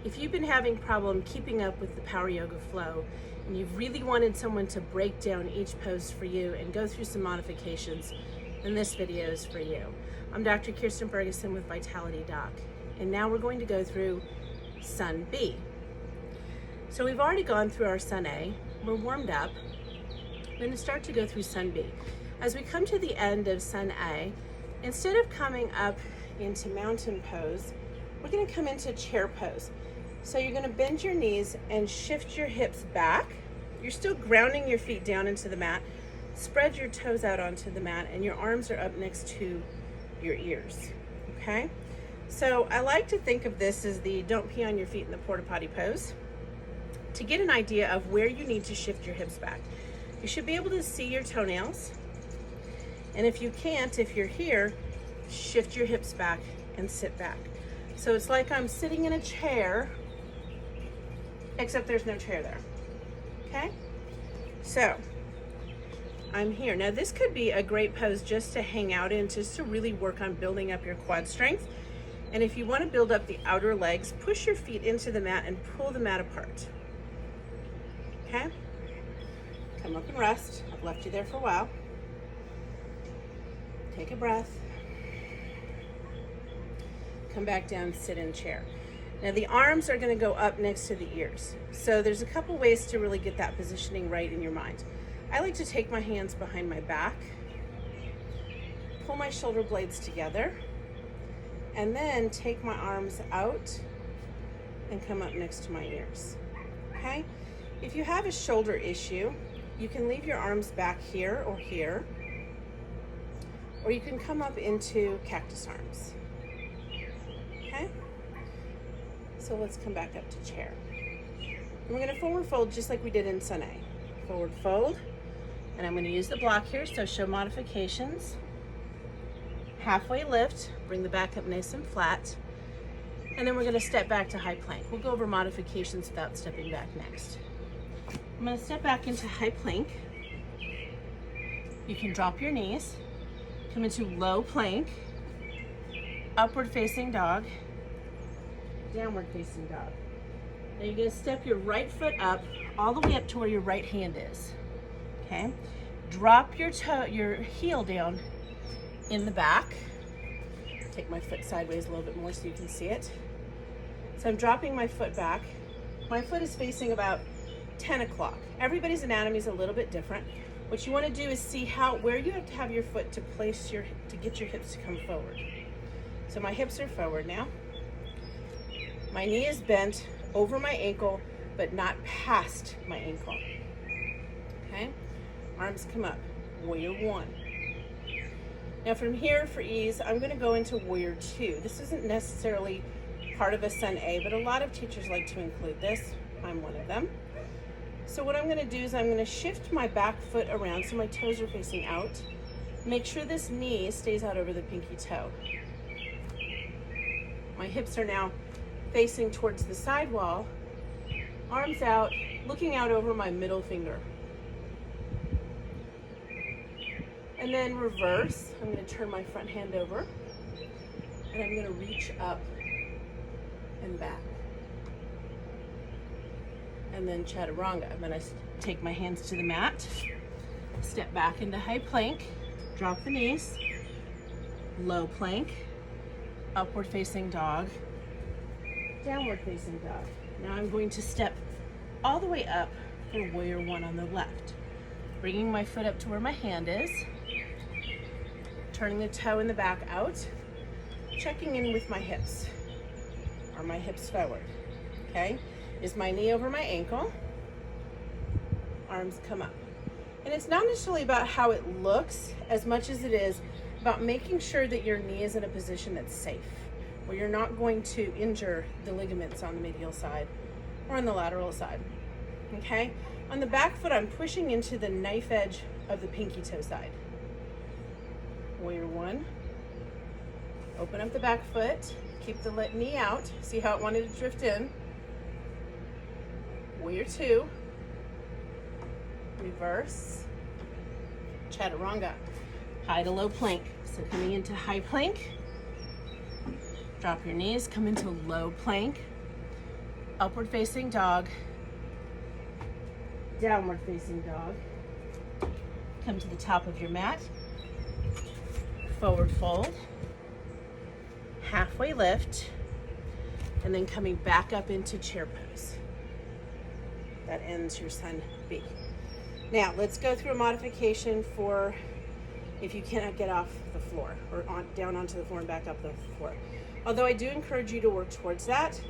If you've been having problem keeping up with the Power Yoga flow and you've really wanted someone to break down each pose for you and go through some modifications, then this video is for you. I'm Dr. Kirsten Ferguson with Vitality Doc, and now we're going to go through Sun B. So we've already gone through our Sun A, we're warmed up. We're going to start to go through Sun B. As we come to the end of Sun A, instead of coming up into mountain pose, we're going to come into chair pose. So you're going to bend your knees and shift your hips back. You're still grounding your feet down into the mat. Spread your toes out onto the mat and your arms are up next to your ears, okay? So I like to think of this as the don't pee on your feet in the porta potty pose to get an idea of where you need to shift your hips back. You should be able to see your toenails. And if you can't, if you're here, shift your hips back and sit back. So it's like I'm sitting in a chair, except there's no chair there, okay? So I'm here. Now this could be a great pose just to hang out in, just to really work on building up your quad strength. And if you want to build up the outer legs, push your feet into the mat and pull the mat apart, okay? Come up and rest. I've left you there for a while. Take a breath. Come back down, sit in chair. Now the arms are going to go up next to the ears. So there's a couple ways to really get that positioning right in your mind. I like to take my hands behind my back, pull my shoulder blades together, and then take my arms out and come up next to my ears, okay? If you have a shoulder issue, you can leave your arms back here, or you can come up into cactus arms. Okay? So let's come back up to chair. And we're gonna forward fold just like we did in Sun A. Forward fold, and I'm gonna use the block here, so show modifications. Halfway lift, bring the back up nice and flat, and then we're gonna step back to high plank. We'll go over modifications without stepping back next. I'm gonna step back into high plank. You can drop your knees, come into low plank, upward facing dog, downward facing dog. Now you're gonna step your right foot up all the way up to where your right hand is, okay? Drop your heel down in the back. Take my foot sideways a little bit more so you can see it. So I'm dropping my foot back. My foot is facing about 10 o'clock. Everybody's anatomy is a little bit different. What you want to do is see where you have to have your foot to get your hips to come forward. So my hips are forward now. My knee is bent over my ankle, but not past my ankle. Okay? Arms come up. Warrior one. Now from here, for ease, I'm going to go into Warrior two. This isn't necessarily part of a Sun A, but a lot of teachers like to include this. I'm one of them. So what I'm going to do is I'm going to shift my back foot around so my toes are facing out. Make sure this knee stays out over the pinky toe. My hips are now facing towards the side wall. Arms out, looking out over my middle finger. And then reverse. I'm going to turn my front hand over. And I'm going to reach up and back. And then chaturanga. I'm gonna take my hands to the mat, step back into high plank, drop the knees, low plank, upward facing dog, downward facing dog. Now I'm going to step all the way up for Warrior one on the left. Bringing my foot up to where my hand is, turning the toe in the back out, checking in with my hips. Are my hips forward? Okay? Is my knee over my ankle? Arms come up. And it's not necessarily about how it looks as much as it is about making sure that your knee is in a position that's safe, where you're not going to injure the ligaments on the medial side or on the lateral side, okay? On the back foot, I'm pushing into the knife edge of the pinky toe side. Warrior one. Open up the back foot, keep the knee out. See how it wanted to drift in. Warrior two, reverse, chaturanga, high to low plank. So coming into high plank, drop your knees, come into low plank, upward facing dog, downward facing dog. Come to the top of your mat, forward fold, halfway lift, and then coming back up into chair pose. That ends your Sun B. Now let's go through a modification for if you cannot get off the floor or down onto the floor and back up the floor. Although I do encourage you to work towards that.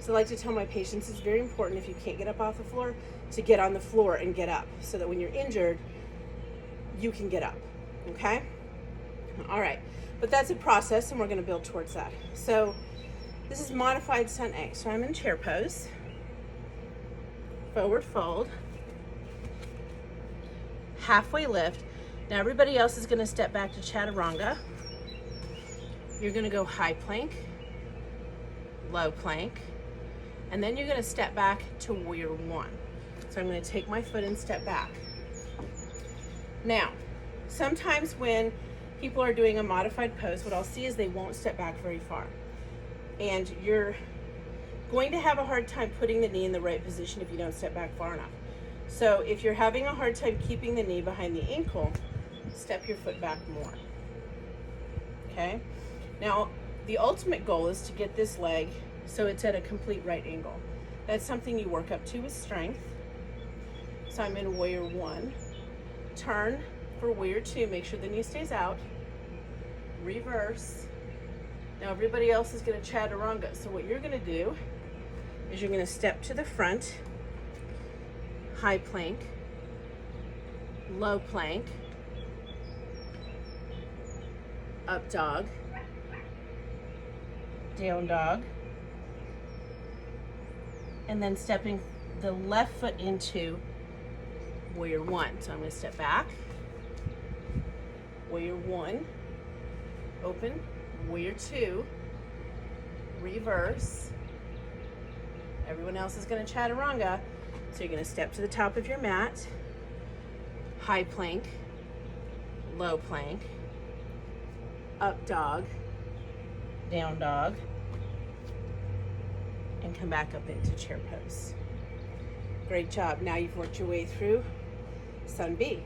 So I like to tell my patients it's very important if you can't get up off the floor to get on the floor and get up so that when you're injured, you can get up, okay? All right, but that's a process and we're gonna build towards that. So this is modified Sun A. So I'm in chair pose, forward fold, halfway lift. Now everybody else is gonna step back to chaturanga. You're gonna go high plank, low plank, and then you're gonna step back to warrior one. So I'm gonna take my foot and step back. Now, sometimes when people are doing a modified pose, what I'll see is they won't step back very far. And you're going to have a hard time putting the knee in the right position if you don't step back far enough. So if you're having a hard time keeping the knee behind the ankle, step your foot back more, okay? Now, the ultimate goal is to get this leg so it's at a complete right angle. That's something you work up to with strength. So I'm in warrior one. Turn for warrior two, make sure the knee stays out. Reverse. Now everybody else is gonna chaturanga. So what you're gonna do is you're gonna step to the front, high plank, low plank, up dog, down dog, and then stepping the left foot into warrior one. So I'm going to step back, warrior one, open, warrior two, reverse. Everyone else is going to chaturanga. So you're going to step to the top of your mat, high plank, low plank, up dog, down dog, and come back up into chair pose. Great job. Now you've worked your way through Sun B.